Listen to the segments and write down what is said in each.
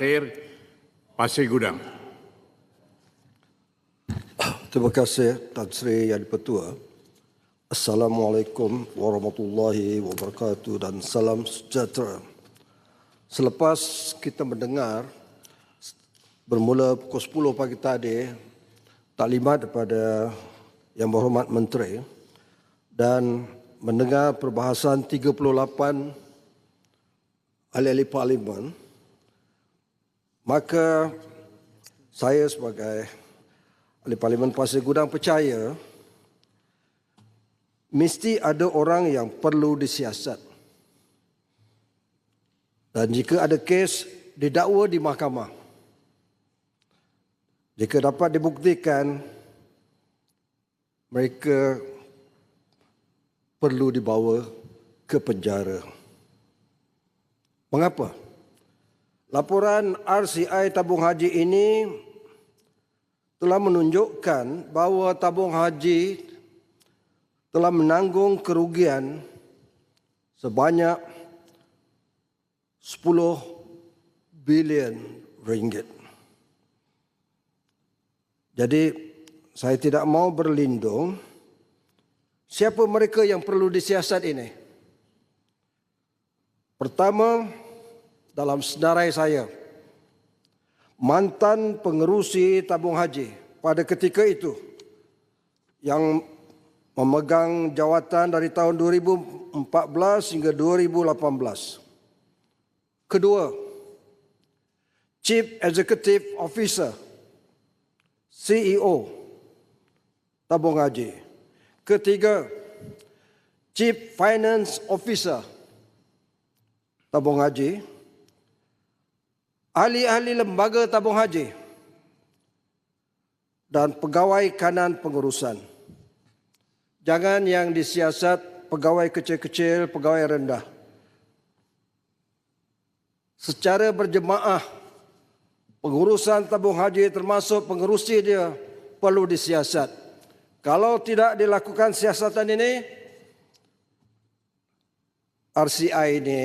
Akhir Pasir Gudang. Terima kasih Tan Sri Yang Di-Pertua. Assalamualaikum warahmatullahi wabarakatuh dan salam sejahtera. Selepas kita mendengar bermula pukul 10 pagi tadi taklimat daripada Yang Berhormat Menteri dan mendengar perbahasan 38 ahli-ahli parlimen, maka saya sebagai ahli parlimen Pasir Gudang percaya mesti ada orang yang perlu disiasat. Dan jika ada kes didakwa di mahkamah, jika dapat dibuktikan, mereka perlu dibawa ke penjara. Mengapa? Laporan RCI tabung haji ini telah menunjukkan bahawa tabung haji telah menanggung kerugian sebanyak 10 bilion ringgit. Jadi saya tidak mau berlindung. Siapa mereka yang perlu disiasat ini? Pertama, dalam senarai saya, mantan pengerusi tabung haji pada ketika itu yang memegang jawatan dari tahun 2014 hingga 2018. Kedua, Chief Executive Officer, CEO tabung haji. Ketiga, Chief Finance Officer tabung haji. Ahli-ahli lembaga tabung haji dan pegawai kanan pengurusan. Jangan yang disiasat pegawai kecil-kecil, pegawai rendah. Secara berjemaah, pengurusan tabung haji termasuk pengerusi dia perlu disiasat. Kalau tidak dilakukan siasatan ini, RCI ini,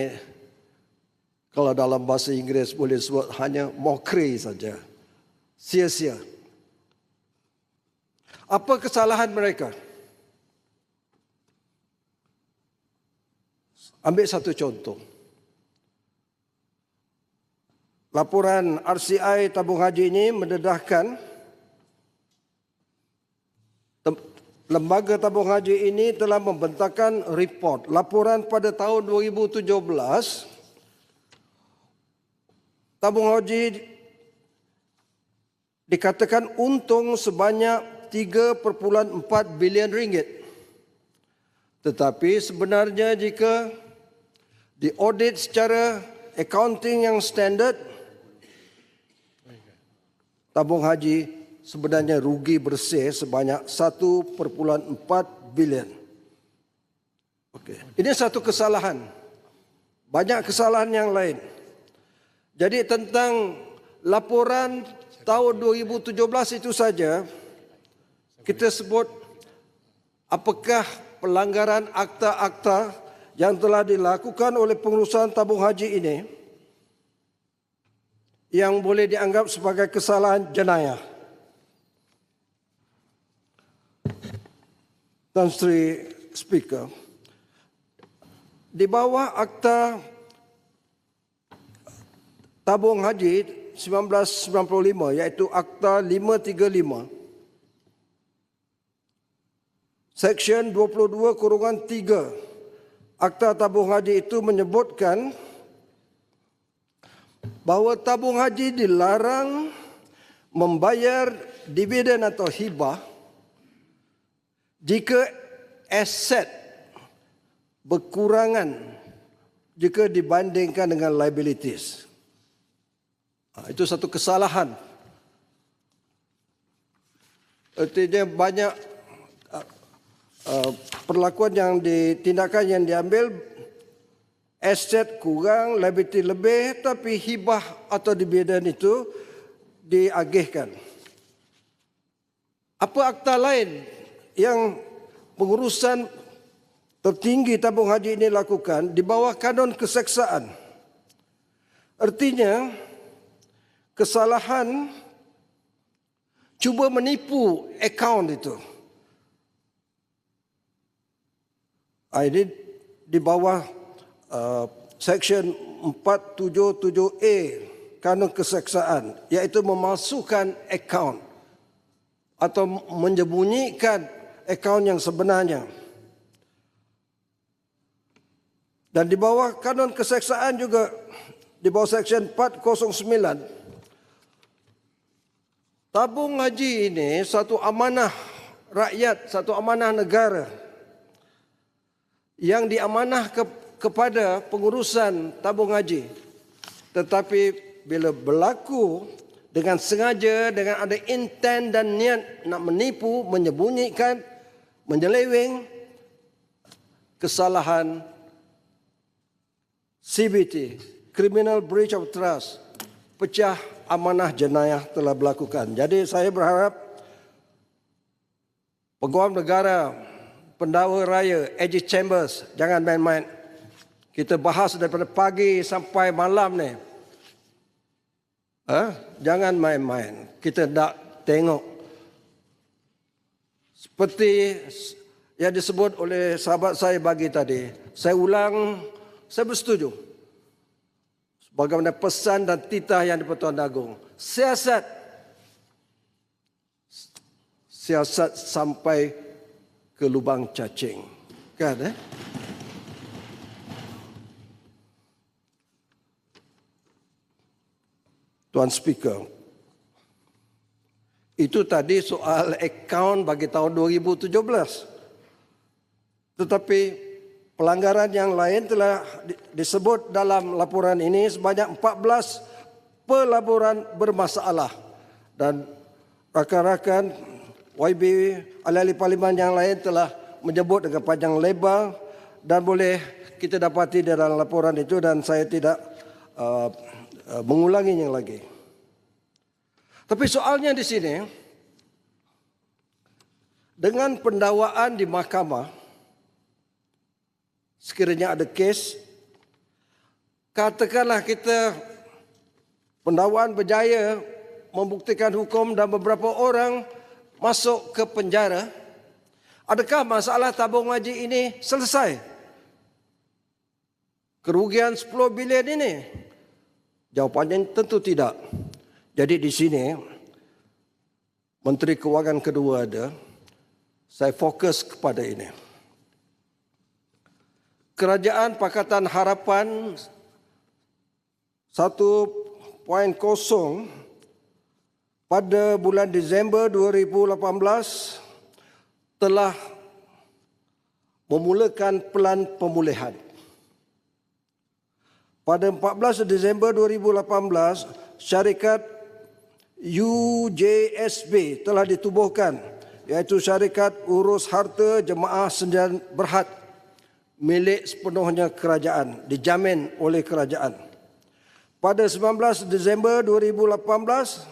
kalau dalam bahasa Inggeris boleh sebut hanya mockery saja. Sia-sia. Apa kesalahan mereka? Ambil satu contoh. Laporan RCI tabung haji ini mendedahkan lembaga tabung haji ini telah membentangkan report laporan pada tahun 2017. Tabung haji dikatakan untung sebanyak 3.4 bilion ringgit. Tetapi sebenarnya jika diaudit secara accounting yang standard, tabung haji sebenarnya rugi bersih sebanyak 1.4 bilion. Okey. Ini satu kesalahan. Banyak kesalahan yang lain. Jadi tentang laporan tahun 2017 itu saja, kita sebut apakah pelanggaran akta-akta yang telah dilakukan oleh pengurusan tabung haji ini yang boleh dianggap sebagai kesalahan jenayah. Tan Sri Speaker, di bawah akta tabung haji 1995 iaitu Akta 535 Seksyen 22/3 Akta tabung haji itu menyebutkan bahawa tabung haji dilarang membayar dividen atau hibah jika aset berkurangan jika dibandingkan dengan liabilities. Itu satu kesalahan. Artinya banyak perlakuan yang tindakan yang diambil, aset kurang, liability lebih, tapi hibah atau dividen itu diagihkan. Apa akta lain yang pengurusan tertinggi tabung haji ini lakukan di bawah kanun keseksaan? Artinya, kesalahan cuba menipu akaun itu. Ini di bawah Section 477A Kanun Kesaksaan, iaitu memalsukan akaun atau menyembunyikan akaun yang sebenarnya. Dan di bawah Kanun Kesaksaan juga, di bawah Section 409, tabung haji ini satu amanah rakyat, satu amanah negara yang diamanah kepada pengurusan tabung haji. Tetapi bila berlaku dengan sengaja, dengan ada intent dan niat nak menipu, menyembunyikan, menyeleweng, kesalahan CBT, Criminal Breach of Trust, pecah amanah jenayah telah berlakukan. Jadi saya berharap Peguam Negara, Pendakwa Raya, AG Chambers, jangan main-main. Kita bahas daripada pagi sampai malam ni. Jangan main-main. Kita nak tengok. Seperti yang disebut oleh sahabat saya pagi tadi. Saya ulang, saya bersetuju. Bagaimana pesan dan titah yang di-Pertuan Agong. Siasat sampai ke lubang cacing. Kan? Tuan Speaker, itu tadi soal akaun bagi tahun 2017. Tetapi pelanggaran yang lain telah disebut dalam laporan ini sebanyak 14 pelaporan bermasalah. Dan rakan-rakan YB ahli-ahli parlimen yang lain telah menyebut dengan panjang lebar dan boleh kita dapati dalam laporan itu, dan saya tidak mengulanginya lagi. Tapi soalnya di sini, dengan pendakwaan di mahkamah, sekiranya ada kes, katakanlah kita pendakwaan berjaya membuktikan hukum dan beberapa orang masuk ke penjara, adakah masalah tabung haji ini selesai? Kerugian 10 bilion ini? Jawapannya tentu tidak. Jadi di sini, Menteri Kewangan kedua ada, saya fokus kepada ini. Kerajaan Pakatan Harapan 1.0 pada bulan Disember 2018 telah memulakan pelan pemulihan. Pada 14 Disember 2018, syarikat UJSB telah ditubuhkan, iaitu Syarikat Urus Harta Jemaah Sendirian Berhad milik sepenuhnya kerajaan, dijamin oleh kerajaan. Pada 19 Disember 2018,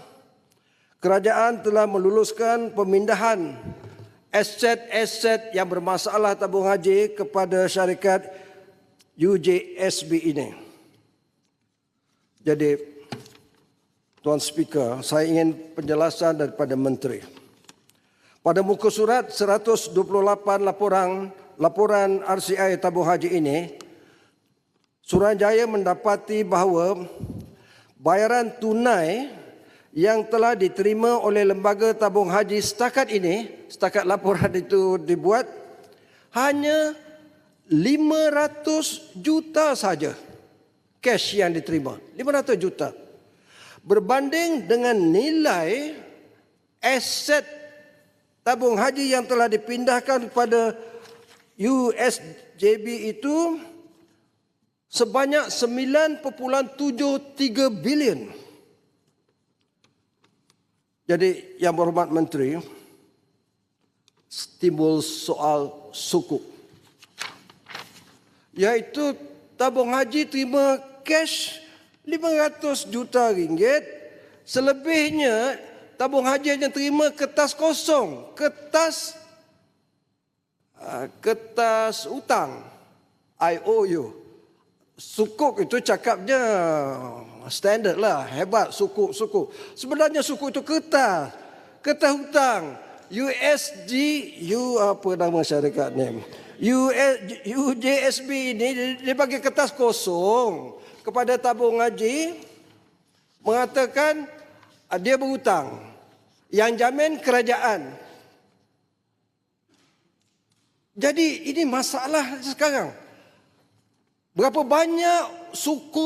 kerajaan telah meluluskan pemindahan aset-aset yang bermasalah tabung haji kepada syarikat UJSB ini. Jadi, Tuan Speaker, saya ingin penjelasan daripada Menteri. Pada muka surat 128 laporan RCI tabung haji ini, Suruhanjaya mendapati bahawa bayaran tunai yang telah diterima oleh lembaga tabung haji setakat ini, setakat laporan itu dibuat, hanya 500 juta saja cash yang diterima. 500 juta. Berbanding dengan nilai aset tabung haji yang telah dipindahkan kepada USJB itu sebanyak 9.73 bilion. Jadi yang berhormat Menteri, timbul soal sukuk, iaitu tabung haji terima cash 500 juta ringgit, selebihnya tabung haji yang terima kertas kosong, kertas hutang, IOU. Sukuk itu cakapnya standard lah, hebat suku. Sebenarnya suku itu kertas hutang. apa nama syarikat ni? UJSB ini dia bagi kertas kosong kepada tabung haji, mengatakan dia berhutang. Yang jamin kerajaan. Jadi ini masalah sekarang. Berapa banyak suku,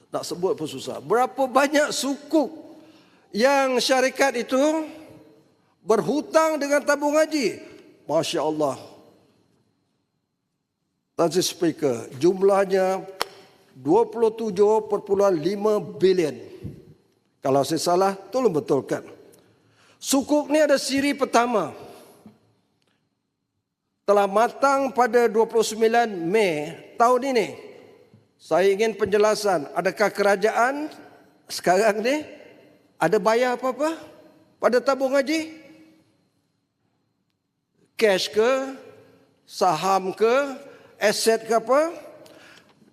nak sebut pun susah. Berapa banyak suku yang syarikat itu berhutang dengan tabung haji. Masya Allah. Tuan Speaker, jumlahnya 27.5 bilion. Kalau saya salah, tolong betulkan. Sukuk ni ada siri pertama. Telah matang pada 29 Mei tahun ini. Saya ingin penjelasan, adakah kerajaan sekarang ni ada bayar apa-apa pada tabung haji? Cash ke, saham ke, aset ke apa?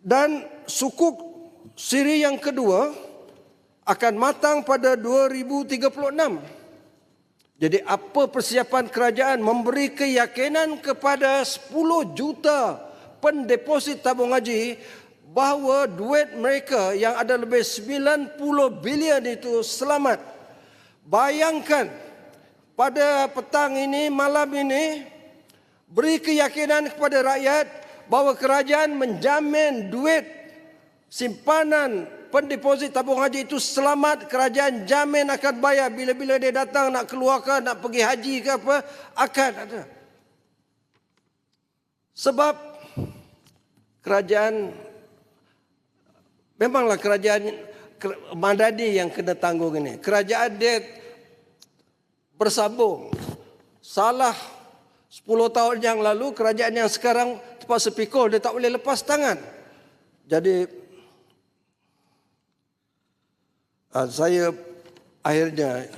Dan sukuk siri yang kedua akan matang pada 2036. Jadi apa persiapan kerajaan memberi keyakinan kepada 10 juta pendeposit tabung haji bahawa duit mereka yang ada lebih 90 bilion itu selamat. Bayangkan pada petang ini, malam ini, beri keyakinan kepada rakyat bahawa kerajaan menjamin duit simpanan pendeposit tabung haji itu selamat. Kerajaan jamin akan bayar bila-bila dia datang nak keluarkan, nak pergi haji ke apa, akan ada. Sebab kerajaan, memanglah kerajaan Madani yang kena tanggung ini. Kerajaan dia bersambung. Salah 10 tahun yang lalu, kerajaan yang sekarang terpaksa pikul, dia tak boleh lepas tangan. Jadi saya akhirnya,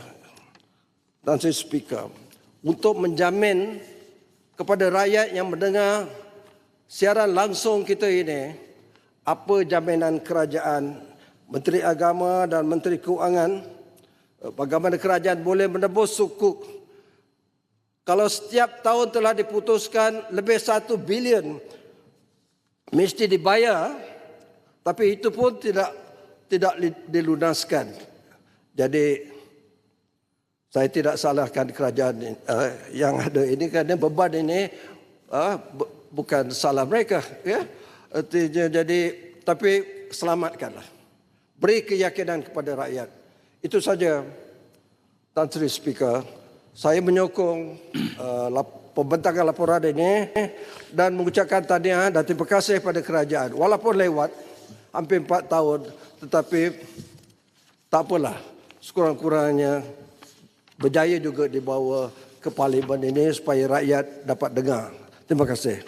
Tuan Speaker, untuk menjamin kepada rakyat yang mendengar siaran langsung kita ini, apa jaminan kerajaan, Menteri Agama dan Menteri Keuangan, bagaimana kerajaan boleh menebus sukuk. Kalau setiap tahun telah diputuskan lebih 1 bilion mesti dibayar, tapi itu pun tidak dilunaskan. Jadi saya tidak salahkan kerajaan yang ada ini, kerana beban ini bukan salah mereka, ya. Jadi tapi selamatkanlah, beri keyakinan kepada rakyat. Itu saja, Tuan Sri Speaker. Saya menyokong pembentangan laporan ini dan mengucapkan tahniah dan terima kasih kepada kerajaan. Walaupun lewat hampir 4 tahun, tetapi tak apalah, sekurang-kurangnya berjaya juga dibawa ke Parlimen ini supaya rakyat dapat dengar. Terima kasih.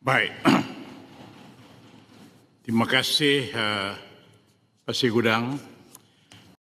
Baik. Terima kasih Pasir Gudang.